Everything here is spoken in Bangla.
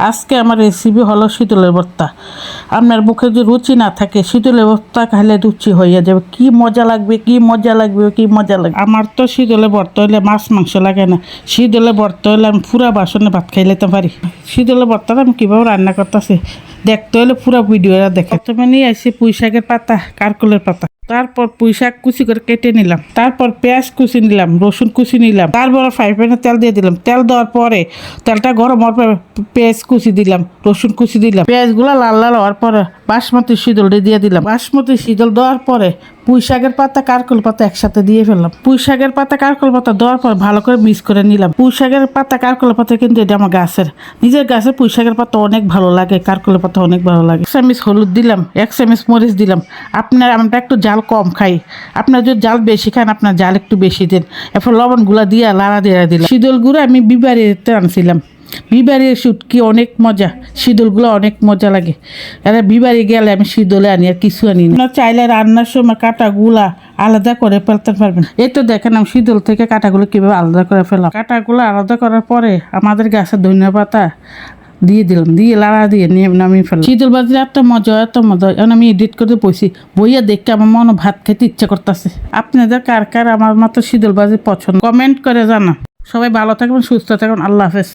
আজকে আমার রেসিপি হলো শীতলের ভর্তা। আপনার মুখে যদি রুচি না থাকে শীতলের ভর্তা খাইলে রুচি হয়ে যাবে। কি মজা লাগবে, কি মজা লাগবে, কি মজা লাগবে। আমার তো শীতলের ভর্তা হইলে মাছ মাংস লাগে না। শীতলের ভর্তা হইলে আমি পুরা বাসনে ভাত খাই নিতে পারি। শীতলের ভর্তাটা আমি কীভাবে রান্না করতেছি দেখতে হলে পুরো ভিডিওটা দেখে। প্রথমে নিয়ে আসি পুঁই শাকের পাতা, কারকলের পাতা। তারপর পুঁই শাক কুচি করে কেটে নিলাম। তারপর পেঁয়াজ কুচি নিলাম, রসুন কুচি নিলাম। তারপর ফ্রাই প্যানে তেল দিয়ে দিলাম। তেল দেওয়ার পরে তেলটা গরম হওয়ার পরে পেঁয়াজ কুচি দিলাম, রসুন কুচি দিলাম। পেঁয়াজগুলো লাল লাল হওয়ার পরে বাসমতি শীতলটা দিয়ে দিলাম। বাসমতি শীতল দেওয়ার পরে পুঁই শাকের পাতা, কারকল পাতা একসাথে দিয়ে ফেললাম। পুঁই শাকের পাতা, কারকল পাতা দেওয়ার পর ভালো করে মিক্স করে নিলাম। পুঁই শাকের পাতা, কারকল পাতা কিন্তু এটা আমার গাছের, নিজের গাছের পুঁই শাকের পাতা অনেক ভালো লাগে, কারকলের পাতা অনেক ভালো লাগে। 1 চামচ হলুদ দিলাম, 1 চামচ মরিচ দিলাম। আমরা একটু জাল কম খাই, আপনার যদি জাল বেশি খান আপনার জাল একটু বেশি দেন। এরপর লবণগুলা দিয়ে লাড়া দিয়ে দিলাম। শীতল গুঁড়ো আমি বিবাড়িতে আনছিলাম। বিবাড়ির শুটকি অনেক মজা, শীতলগুলো অনেক মজা লাগে। এরা বিবাড়ি গেলে আমি শীতলে আনি, আর কিছু আনি না। আপনার চাইলে রান্নার সময় কাঁটাগুলা আলাদা করে ফেলতে পারবেন। এই তো দেখেন আমি শীতল থেকে কাঁটাগুলো কীভাবে আলাদা করে ফেলাম। কাঁটাগুলো আলাদা করার পরে আমাদের গাছের ধনিয়া পাতা দিয়ে দিলাম, দিয়ে লাড়া দিয়ে নিয়ে নামিয়ে ফেললাম। শীতল বাজি এত মজা, এত মজা। এখন আমি এডিট করতে বসি, বইয়া দেখতে আমার মনে ভাত খেতে ইচ্ছা করতেছে। আপনাদের কার কার আমার মতো শীতল বাজি পছন্দ কমেন্ট করে জানা। সবাই ভালো থাকবেন, সুস্থ থাকবেন। আল্লাহ হাফেজ।